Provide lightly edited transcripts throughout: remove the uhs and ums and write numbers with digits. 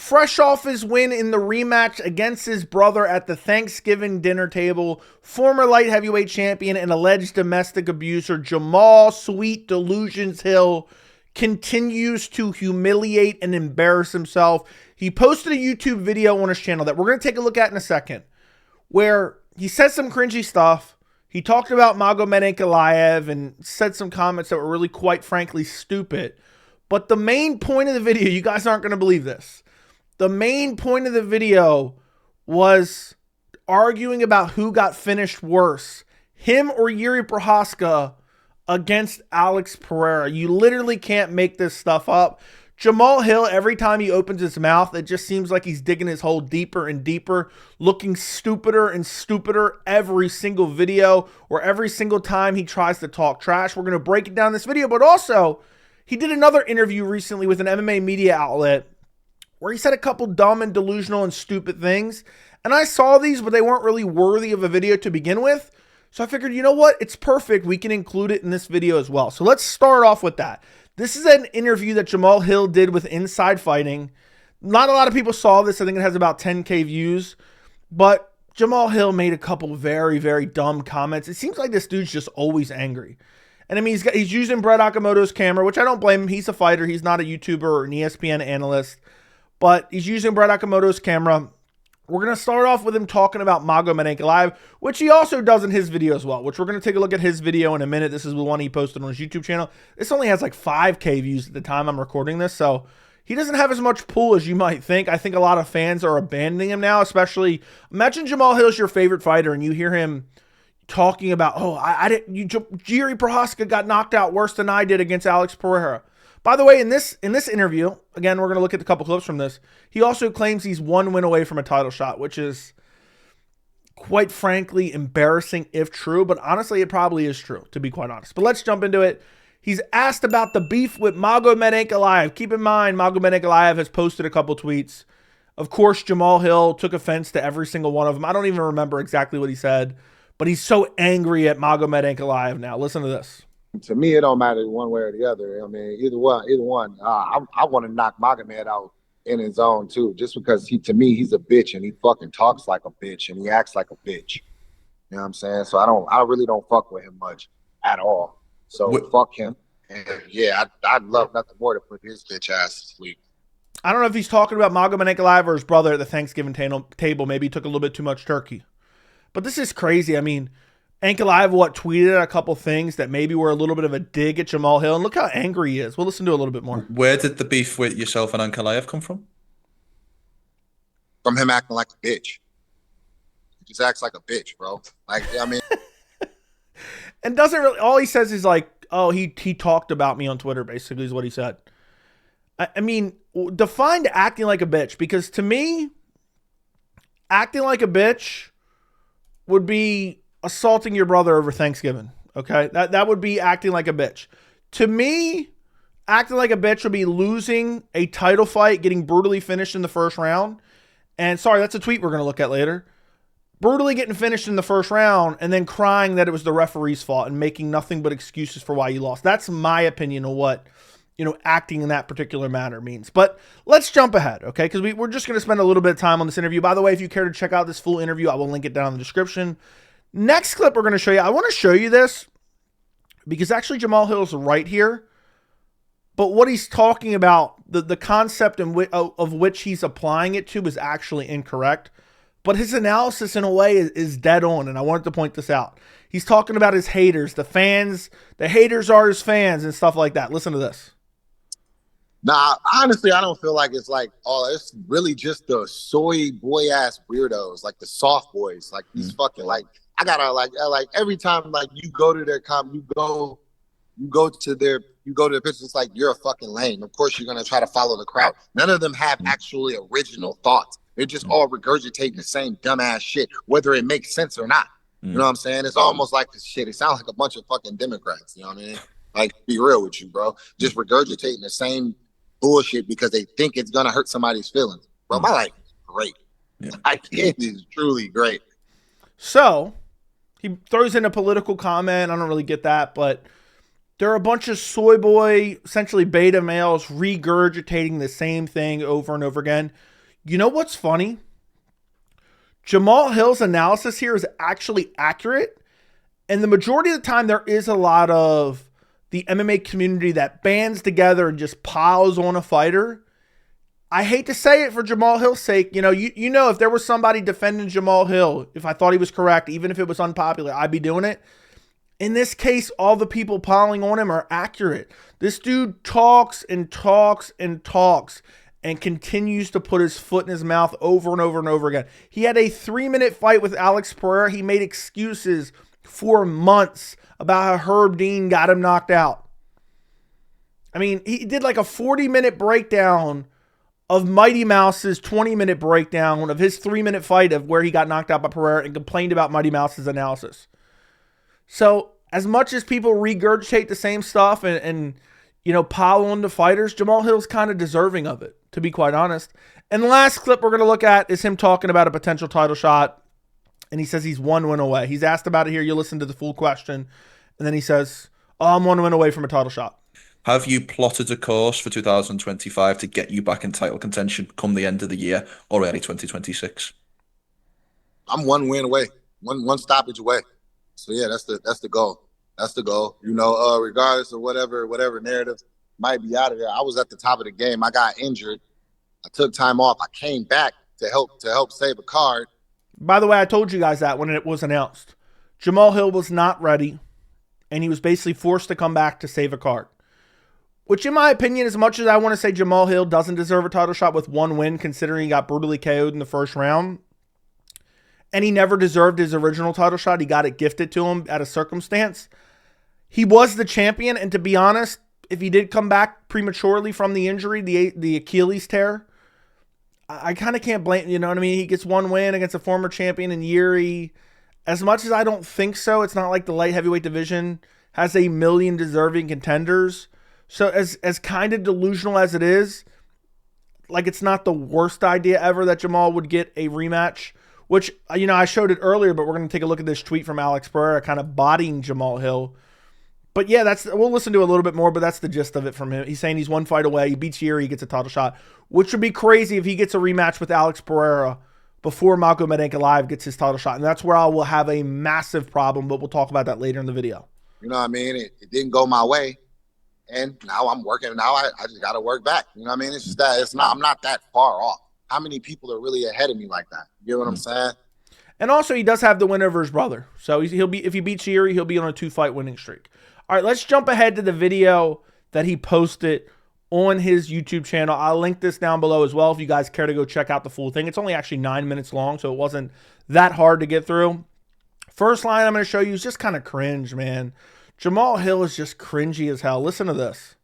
Fresh off his win in the rematch against his brother at the Thanksgiving dinner table, former light heavyweight champion and alleged domestic abuser Jamahal "Sweet Delusions" Hill continues to humiliate and embarrass himself. He posted a YouTube video on his channel that we're going to take a look at in a second, where he said some cringy stuff. He talked about Magomed Ankalaev and said some comments that were really, quite frankly, stupid. But the main point of the video, you guys aren't going to believe this. The main point of the video was arguing about who got finished worse, him or Jiri Prochazka against Alex Pereira. You literally can't make this stuff up. Jamahal Hill, every time he opens his mouth, it just seems like he's digging his hole deeper and deeper, looking stupider and stupider every single video or every single time he tries to talk trash. We're going to break it down in this video, but also he did another interview recently with an MMA media outlet where he said a couple dumb and delusional and stupid things. And I saw these, but they weren't really worthy of a video to begin with. So I figured, you know what? It's perfect. We can include it in this video as well. So let's start off with that. This is an interview that Jamahal Hill did with Inside Fighting. Not a lot of people saw this. I think it has about 10K views. But Jamahal Hill made a couple very, very dumb comments. It seems like this dude's just always angry. And I mean, he's using Brett Okamoto's camera, which I don't blame him. He's a fighter. He's not a YouTuber or an ESPN analyst. But he's using Brett Okamoto's camera. We're going to start off with him talking about Magomed Ankalaev, which he also does in his video as well, which we're going to take a look at his video in a minute. This is the one he posted on his YouTube channel. This only has like 5K views at the time I'm recording this, so he doesn't have as much pull as you might think. I think a lot of fans are abandoning him now, especially, imagine Jamahal Hill's your favorite fighter and you hear him talking about, Jiri Prochazka got knocked out worse than I did against Alex Pereira. By the way, in this interview, again, we're going to look at a couple clips from this. He also claims he's one win away from a title shot, which is quite frankly embarrassing if true. But honestly, it probably is true, to be quite honest. But let's jump into it. He's asked about the beef with Magomed Ankalaev. Keep in mind, Magomed Ankalaev has posted a couple tweets. Of course, Jamahal Hill took offense to every single one of them. I don't even remember exactly what he said, but he's so angry at Magomed Ankalaev now. Listen to this. To me, it don't matter one way or the other. I mean, either one. I want to knock Magomed out in his own too, just because to me, he's a bitch and he fucking talks like a bitch and he acts like a bitch. You know what I'm saying? So I really don't fuck with him much at all. So fuck him. And yeah, I'd love nothing more to put his bitch ass to sleep. I don't know if he's talking about Magomed Ankalaev or his brother at the Thanksgiving table. Maybe he took a little bit too much turkey. But this is crazy. I mean, Ankalaev, tweeted a couple things that maybe were a little bit of a dig at Jamahal Hill. And look how angry he is. We'll listen to a little bit more. Where did the beef with yourself and Ankalaev come from? From him acting like a bitch. He just acts like a bitch, bro. Like, I mean. And doesn't really, all he says is like, oh, he talked about me on Twitter, basically, is what he said. I mean, define acting like a bitch, because to me, acting like a bitch would be assaulting your brother over Thanksgiving, okay? That would be acting like a bitch. To me, acting like a bitch would be losing a title fight, getting brutally finished in the first round. And sorry, that's a tweet we're going to look at later. Brutally getting finished in the first round and then crying that it was the referee's fault and making nothing but excuses for why you lost. That's my opinion of what, acting in that particular matter means. But let's jump ahead, okay? Because we're just going to spend a little bit of time on this interview. By the way, if you care to check out this full interview, I will link it down in the description. Next clip we're going to show you, I want to show you this because actually Jamahal Hill's right here, but what he's talking about, the concept of which he's applying it to is actually incorrect, but his analysis in a way is dead on, and I wanted to point this out. He's talking about his haters, the fans, the haters are his fans and stuff like that. Listen to this. Nah, honestly, I don't feel like it's like, it's really just the soy boy ass weirdos, like the soft boys, like these fucking I gotta like every time you go to their you go to their pictures, it's like you're a fucking lame. Of course you're gonna try to follow the crowd. None of them have actually original thoughts. They're just all regurgitating the same dumbass shit, whether it makes sense or not. You know what I'm saying? It's almost like this shit. It sounds like a bunch of fucking Democrats. You know what I mean? Like, be real with you, bro. Just regurgitating the same bullshit because they think it's gonna hurt somebody's feelings. Bro, my life is great. It is truly great. So he throws in a political comment. I don't really get that, but there are a bunch of soy boy, essentially beta males, regurgitating the same thing over and over again. You know what's funny? Jamahal Hill's analysis here is actually accurate. And the majority of the time, there is a lot of the MMA community that bands together and just piles on a fighter. I hate to say it for Jamahal Hill's sake. You know, if there was somebody defending Jamahal Hill, if I thought he was correct, even if it was unpopular, I'd be doing it. In this case, all the people piling on him are accurate. This dude talks and talks and talks and continues to put his foot in his mouth over and over and over again. He had a 3-minute fight with Alex Pereira. He made excuses for months about how Herb Dean got him knocked out. I mean, he did like a 40-minute breakdown of Mighty Mouse's 20-minute breakdown of his 3-minute fight of where he got knocked out by Pereira and complained about Mighty Mouse's analysis. So as much as people regurgitate the same stuff and pile on the fighters, Jamahal Hill's kind of deserving of it, to be quite honest. And the last clip we're going to look at is him talking about a potential title shot. And he says he's 1 win away. He's asked about it here. You listen to the full question. And then he says, I'm 1 win away from a title shot. Have you plotted a course for 2025 to get you back in title contention come the end of the year or early 2026? I'm 1 win away, one stoppage away. So yeah, that's the goal. That's the goal. Regardless of whatever narrative might be out of there. I was at the top of the game. I got injured. I took time off. I came back to help save a card. By the way, I told you guys that when it was announced. Jamahal Hill was not ready, and he was basically forced to come back to save a card. Which, in my opinion, as much as I want to say Jamahal Hill doesn't deserve a title shot with 1 win, considering he got brutally KO'd in the first round, and he never deserved his original title shot, he got it gifted to him at a circumstance. He was the champion, and to be honest, if he did come back prematurely from the injury, the Achilles tear, I kind of can't blame, you know what I mean? He gets 1 win against a former champion in Jiri. As much as I don't think so, it's not like the light heavyweight division has a million deserving contenders. So as kind of delusional as it is, like it's not the worst idea ever that Jamahal would get a rematch, which, I showed it earlier, but we're going to take a look at this tweet from Alex Pereira kind of bodying Jamahal Hill. But yeah, we'll listen to a little bit more, but that's the gist of it from him. He's saying he's 1 fight away. He beats Jiri, he gets a title shot, which would be crazy if he gets a rematch with Alex Pereira before Magomed Ankalaev gets his title shot. And that's where I will have a massive problem, but we'll talk about that later in the video. You know what I mean? It didn't go my way. And now I'm working. Now I just got to work back. You know what I mean? It's just that I'm not that far off. How many people are really ahead of me like that? You know what I'm saying? And also, he does have the win over his brother. So he'll be, if he beats Jiri, he'll be on a 2-fight winning streak. All right, let's jump ahead to the video that he posted on his YouTube channel. I'll link this down below as well if you guys care to go check out the full thing. It's only actually 9 minutes long, so it wasn't that hard to get through. First line I'm going to show you is just kind of cringe, man. Jamahal Hill is just cringy as hell. Listen to this.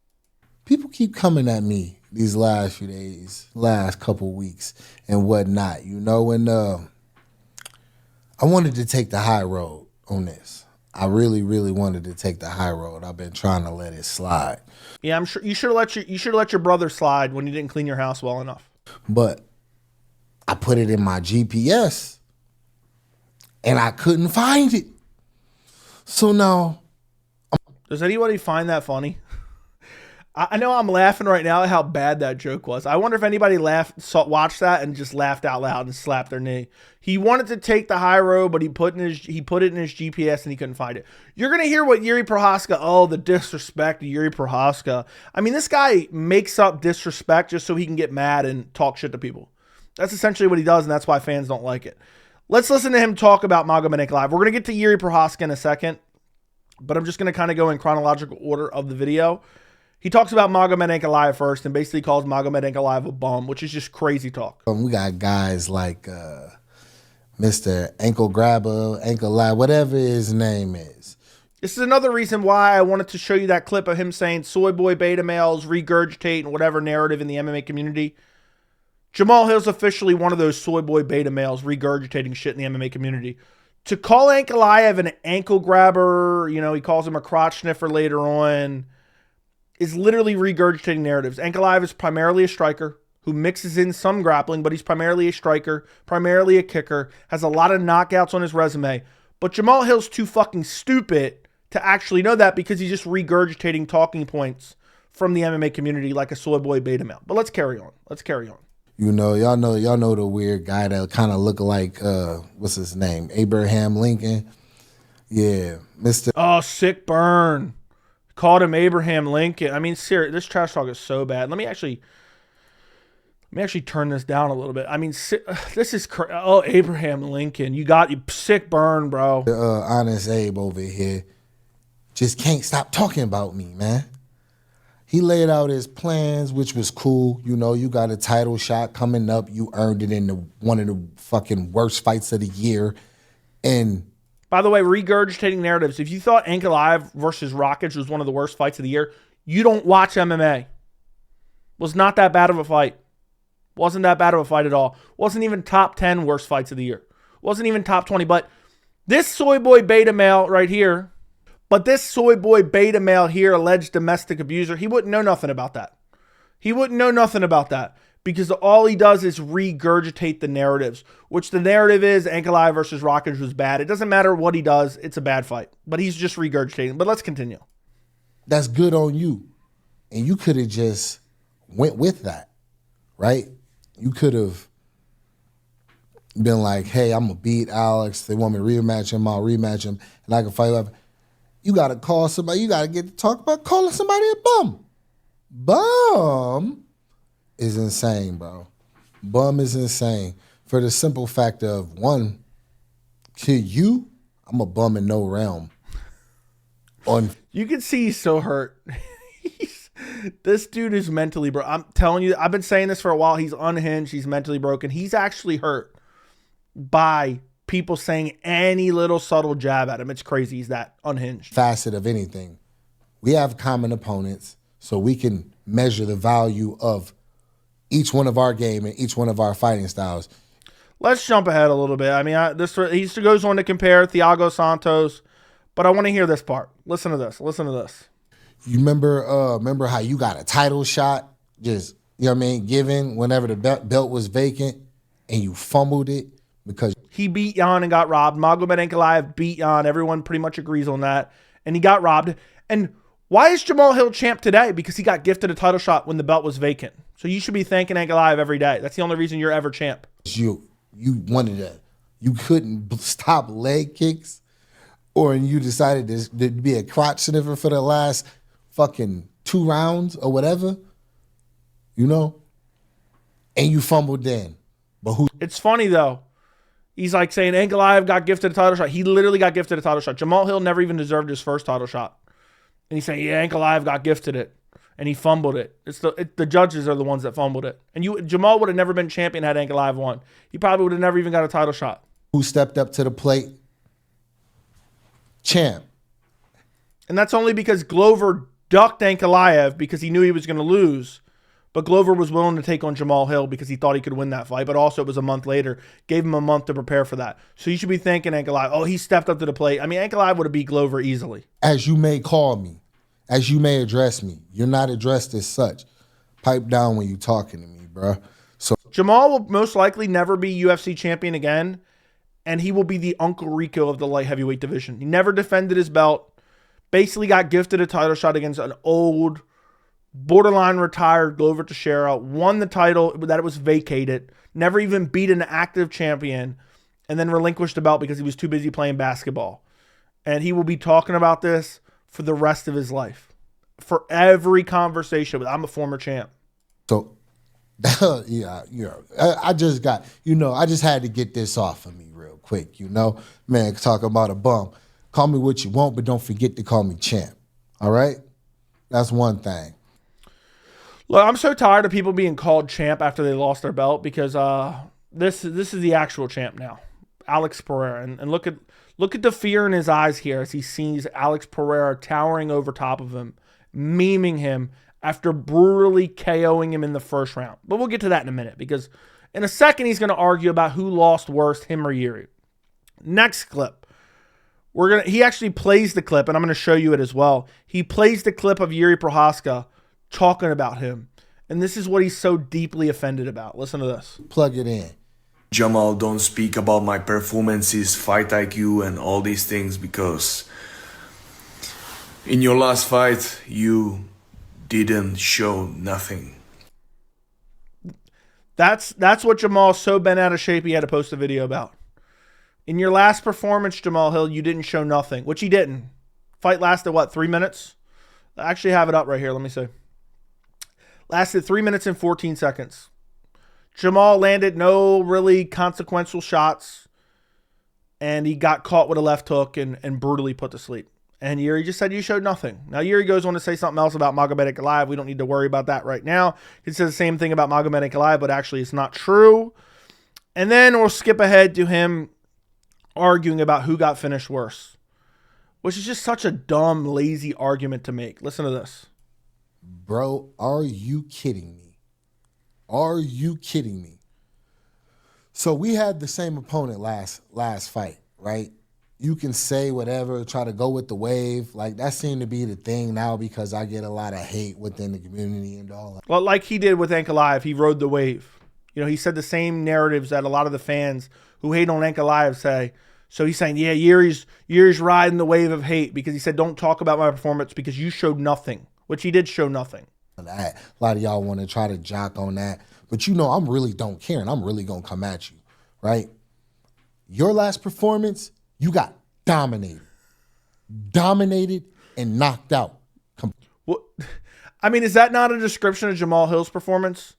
People keep coming at me these last few days, last couple weeks and whatnot, and I wanted to take the high road on this. I really, really wanted to take the high road. I've been trying to let it slide. Yeah, I'm sure you should have let your brother slide when you didn't clean your house well enough. But I put it in my GPS and I couldn't find it. So now, does anybody find that funny? I know I'm laughing right now at how bad that joke was. I wonder if anybody watched that and just laughed out loud and slapped their knee. He wanted to take the high road, but he put it in his GPS and he couldn't find it. You're going to hear what Jiri Prochazka, the disrespect to Jiri Prochazka. I mean, this guy makes up disrespect just so he can get mad and talk shit to people. That's essentially what he does, and that's why fans don't like it. Let's listen to him talk about Magomed Ankalaev. We're going to get to Jiri Prochazka in a second, but I'm just going to kind of go in chronological order of the video. He talks about Magomed Ankalaev first and basically calls Magomed Ankalaev a bum, which is just crazy talk. We got guys like Mr. Ankle Grabber, Ankalaev, whatever his name is. This is another reason why I wanted to show you that clip of him saying soy boy beta males regurgitate and whatever narrative in the MMA community. Jamahal Hill's officially one of those soy boy beta males regurgitating shit in the MMA community. To call Ankalaev an ankle grabber, he calls him a crotch sniffer later on, is literally regurgitating narratives. Ankalaev is primarily a striker who mixes in some grappling, but he's primarily a striker, primarily a kicker, has a lot of knockouts on his resume. But Jamahal Hill's too fucking stupid to actually know that because he's just regurgitating talking points from the MMA community like a soy boy beta male. But let's carry on. You know, y'all know the weird guy that kind of look like what's his name? Abraham Lincoln. Yeah, Mr. Oh, sick burn. Called him Abraham Lincoln. I mean, serious. This trash talk is so bad. Let me actually turn this down a little bit. I mean, this is oh, Abraham Lincoln. You sick burn, bro. Honest Abe over here just can't stop talking about me, man. He laid out his plans, which was cool. You know, you got a title shot coming up. You earned it in one of the fucking worst fights of the year. And by the way, regurgitating narratives. If you thought Ankalaev versus Rakic was one of the worst fights of the year, you don't watch MMA. Was not that bad of a fight. Wasn't that bad of a fight at all. Wasn't even top 10 worst fights of the year. Wasn't even top 20. But this soy boy beta male right here, alleged domestic abuser, he wouldn't know nothing about that. He wouldn't know nothing about that because all he does is regurgitate the narratives, which the narrative is Ankalaev versus Rakic was bad. It doesn't matter what he does. It's a bad fight. But he's just regurgitating. But let's continue. That's good on you. And you could have just went with that, right? You could have been like, hey, I'm going to beat Alex. They want me to rematch him. I'll rematch him. And I can fight whoever. You got to call somebody. You got to get to talk about calling somebody a bum. Bum is insane, bro. Bum is insane. For the simple fact of, one, I'm a bum in no realm. You can see he's so hurt. This dude is mentally broken. I'm telling you, I've been saying this for a while. He's unhinged. He's mentally broken. He's actually hurt by people saying any little subtle jab at him. It's crazy. He's that unhinged. Facet of anything. We have common opponents, so we can measure the value of each one of our game and each one of our fighting styles. Let's jump ahead a little bit. I mean, he goes on to compare Thiago Santos, but I want to hear this part. Listen to this. Listen to this. You remember how you got a title shot, just, you know what I mean, given whenever the belt was vacant, and you fumbled it because he beat Jan and got robbed. Magomed Ankalaev beat Jan. Everyone pretty much agrees on that. And he got robbed. And why is Jamahal Hill champ today? Because he got gifted a title shot when the belt was vacant. So you should be thanking Ankalaev every day. That's the only reason you're ever champ. You wanted that. You couldn't stop leg kicks, or you decided to be a crotch sniffer for the last fucking 2 rounds or whatever, you know? And you fumbled then. But who? It's funny, though. He's like saying Ankalaev got gifted a title shot. He literally got gifted a title shot. Jamahal Hill never even deserved his first title shot. And he's saying, yeah, Ankalaev got gifted it. And he fumbled it. The judges are the ones that fumbled it. And Jamal would have never been champion had Ankalaev won. He probably would have never even got a title shot. Who stepped up to the plate? Champ. And that's only because Glover ducked Ankalaev because he knew he was going to lose. But Glover was willing to take on Jamahal Hill because he thought he could win that fight. But also it was a month later. Gave him a month to prepare for that. So you should be thanking Ankalaev. Oh, he stepped up to the plate. I mean, Ankalaev would have beat Glover easily. As you may call me. As you may address me. You're not addressed as such. Pipe down when you're talking to me, bro. So Jamal will most likely never be UFC champion again. And he will be the Uncle Rico of the light heavyweight division. He never defended his belt. Basically got gifted a title shot against an old, borderline retired Glover Teixeira. Won the title that it was vacated. Never even beat an active champion. And then relinquished the belt because he was too busy playing basketball. And he will be talking about this for the rest of his life. For every conversation with, I'm a former champ. So, yeah, I just got, I just had to get this off of me real quick, Man, talking about a bum. Call me what you want, but don't forget to call me champ. All right? That's one thing. Look, I'm so tired of people being called champ after they lost their belt because this is the actual champ now. Alex Pereira. And look at the fear in his eyes here as he sees Alex Pereira towering over top of him, memeing him after brutally KOing him in the first round. But we'll get to that in a minute because in a second he's going to argue about who lost worst, him or Jiri. Next clip. He actually plays the clip, and I'm going to show you it as well. He plays the clip of Jiri Prochazka talking about him. And this is what he's so deeply offended about. Listen to this. Plug it in. Jamal, don't speak about my performances, fight IQ, and all these things because in your last fight, you didn't show nothing. That's what Jamal's so bent out of shape he had to post a video about. In your last performance, Jamahal Hill, you didn't show nothing, which he didn't. Fight lasted, what, 3 minutes? I actually have it up right here. Let me see. Lasted 3 minutes and 14 seconds. Jamal landed no really consequential shots, and he got caught with a left hook and brutally put to sleep. And Jiri just said you showed nothing. Now, Jiri goes on to say something else about Magomed Ankalaev. We don't need to worry about that right now. He says the same thing about Magomed Ankalaev, but actually it's not true. And then we'll skip ahead to him arguing about who got finished worse, which is just such a dumb, lazy argument to make. Listen to this. Bro, are you kidding me? Are you kidding me? So we had the same opponent last fight, right? You can say whatever, try to go with the wave. Like, that seemed to be the thing now because I get a lot of hate within the community and all that. Well, like he did with Ankalaev, he rode the wave. You know, he said the same narratives that a lot of the fans who hate on Ankalaev say. So he's saying, yeah, Jiri's riding the wave of hate because he said, don't talk about my performance because you showed nothing, which he did show nothing. A lot of y'all want to try to jock on that. But you know, I'm really don't care, and I'm really going to come at you, right? Your last performance, you got dominated. Dominated and knocked out. Well, I mean, is that not a description of Jamahal Hill's performance?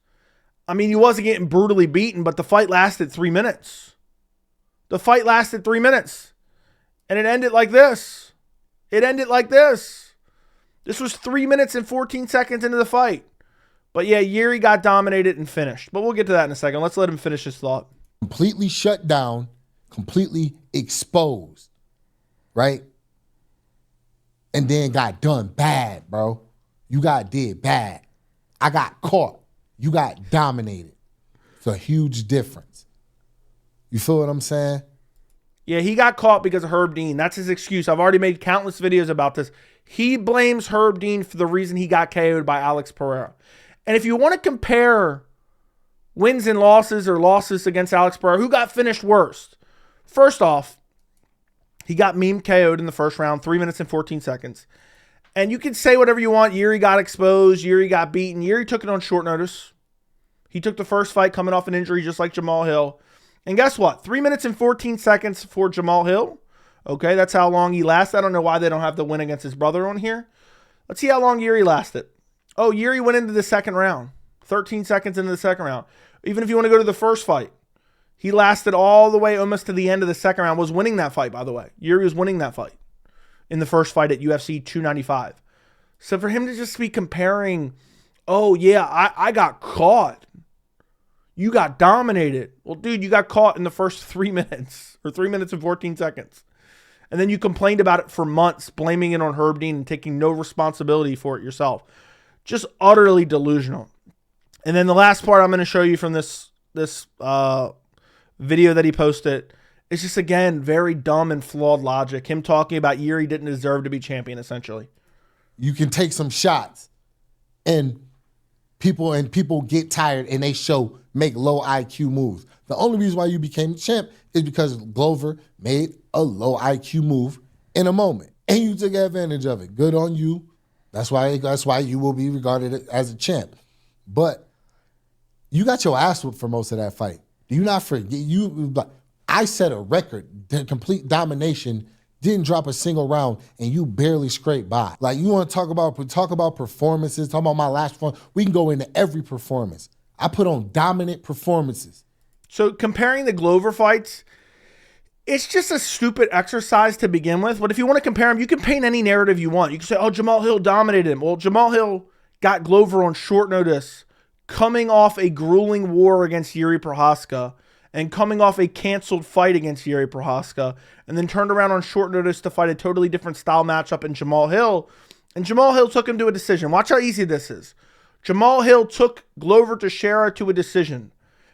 I mean, he wasn't getting brutally beaten, but the fight lasted 3 minutes. The fight lasted 3 minutes. And it ended like this. It ended like this. This was 3 minutes and 14 seconds into the fight. But yeah, Jiri got dominated and finished. But we'll get to that in a second. Let's let him finish his thought. Completely shut down, completely exposed, right? And then got done bad, bro. You got did bad. I got caught. You got dominated. It's a huge difference. You feel what I'm saying? Yeah, he got caught because of Herb Dean. That's his excuse. I've already made countless videos about this. He blames Herb Dean for the reason he got KO'd by Alex Pereira. And if you want to compare wins and losses or losses against Alex Pereira, who got finished worst? First off, he got meme KO'd in the first round, 3 minutes and 14 seconds. And you can say whatever you want. Jiri got exposed. Jiri got beaten. Jiri took it on short notice. He took the first fight coming off an injury just like Jamahal Hill. And guess what? 3 minutes and 14 seconds for Jamahal Hill. Okay, that's how long he lasted. I don't know why they don't have the win against his brother on here. Let's see how long Jiri lasted. Oh, Jiri went into the second round. 13 seconds into the second round. Even if you want to go to the first fight, he lasted all the way almost to the end of the second round. Was winning that fight, by the way. Jiri was winning that fight in the first fight at UFC 295. So for him to just be comparing, oh, yeah, I got caught. You got dominated. Well, dude, you got caught in the first 3 minutes or 3 minutes and 14 seconds. And then you complained about it for months, blaming it on Herb Dean and taking no responsibility for it yourself. Just utterly delusional. And then the last part I'm going to show you from this video that he posted is just, again, very dumb and flawed logic. Him talking about Jiri didn't deserve to be champion, essentially. You can take some shots and people get tired and they make low IQ moves. The only reason why you became champ is because Glover made a low IQ move in a moment. And you took advantage of it. Good on you. That's why you will be regarded as a champ. But you got your ass whooped for most of that fight. Do you not forget? I set a record, complete domination, didn't drop a single round, and you barely scraped by. Like, you want to talk about performances, talk about my last one. We can go into every performance. I put on dominant performances. So comparing the Glover fights, it's just a stupid exercise to begin with. But if you want to compare them, you can paint any narrative you want. You can say, oh, Jamahal Hill dominated him. Well, Jamahal Hill got Glover on short notice, coming off a grueling war against Jiri Prochazka and coming off a canceled fight against Jiri Prochazka, and then turned around on short notice to fight a totally different style matchup in Jamahal Hill. And Jamahal Hill took him to a decision. Watch how easy this is. Jamahal Hill took Glover Teixeira to a decision.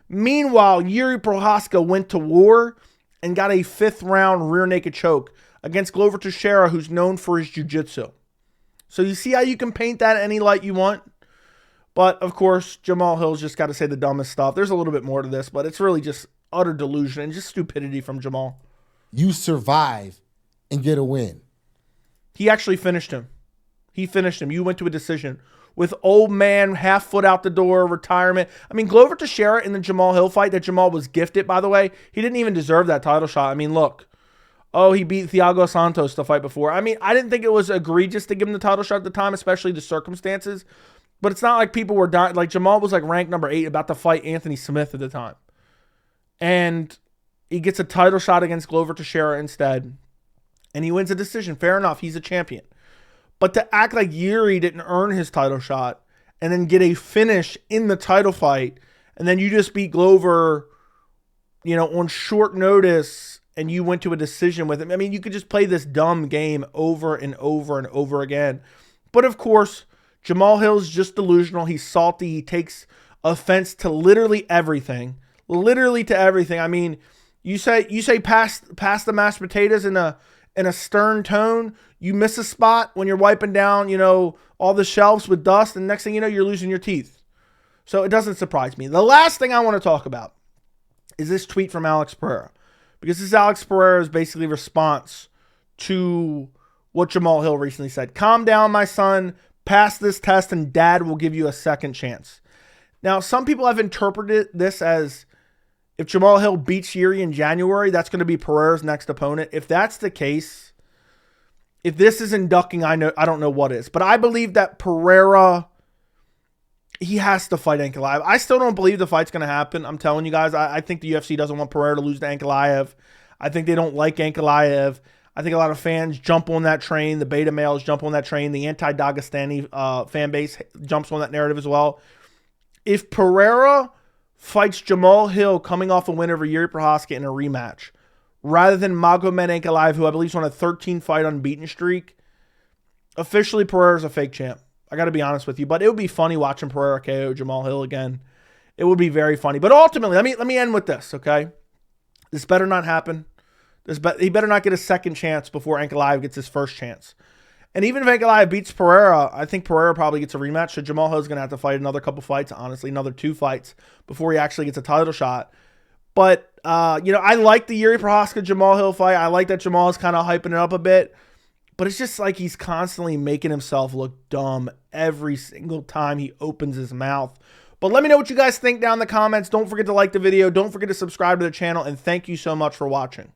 Meanwhile, Jiri Prochazka went to war and got a 5th round rear naked choke against Glover Teixeira, who's known for his jiu-jitsu. So you see how you can paint that any light you want? But, of course, Jamahal Hill's just got to say the dumbest stuff. There's a little bit more to this, but it's really just utter delusion and just stupidity from Jamal. You survive and get a win. He actually finished him. He finished him. You went to a decision. with old man, half foot out the door, retirement. I mean, Glover Teixeira in the Jamahal Hill fight that Jamahal was gifted, by the way, he didn't even deserve that title shot. I mean, look. Oh, he beat Thiago Santos the fight before. I mean, I didn't think it was egregious to give him the title shot at the time, especially the circumstances. But it's not like people were dying. Like, Jamahal was like ranked number 8 about to fight Anthony Smith at the time. And he gets a title shot against Glover Teixeira instead. And he wins a decision. Fair enough. He's a champion. But to act like Jiri didn't earn his title shot and then get a finish in the title fight, and then you just beat Glover, on short notice, and you went to a decision with him. I mean, you could just play this dumb game over and over and over again. But of course, Jamahal Hill's just delusional. He's salty. He takes offense to literally everything. Literally to everything. I mean, you say pass the mashed potatoes in a stern tone. You miss a spot when you're wiping down, all the shelves with dust, and next thing you know, you're losing your teeth. So it doesn't surprise me. The last thing I want to talk about is this tweet from Alex Pereira. Because this is Alex Pereira's basically response to what Jamahal Hill recently said. Calm down, my son. Pass this test and dad will give you a second chance. Now, some people have interpreted this as if Jamahal Hill beats Jiri in January, that's going to be Pereira's next opponent. If that's the case, if this is inducting, I don't know what is. But I believe that Pereira, he has to fight Ankalaev. I still don't believe the fight's going to happen. I'm telling you guys, I think the UFC doesn't want Pereira to lose to Ankalaev. I think they don't like Ankalaev. I think a lot of fans jump on that train. The beta males jump on that train. The anti-Dagestani fan base jumps on that narrative as well. If Pereira fights Jamahal Hill coming off a win over Jiri Prochazka in a rematch, rather than Magomed Ankalaev, who I believe is on a 13-fight unbeaten streak, officially Pereira's a fake champ. I got to be honest with you, but it would be funny watching Pereira KO Jamahal Hill again. It would be very funny. But ultimately, let me end with this, okay? This better not happen. He better not get a second chance before Ankalaev gets his first chance. And even if Ankalaev beats Pereira, I think Pereira probably gets a rematch. So Jamahal Hill is going to have to fight another couple fights, honestly, another 2 fights before he actually gets a title shot. But, I like the Jiri Prochazka Jamahal Hill fight. I like that Jamahal is kind of hyping it up a bit. But it's just like he's constantly making himself look dumb every single time he opens his mouth. But let me know what you guys think down in the comments. Don't forget to like the video. Don't forget to subscribe to the channel. And thank you so much for watching.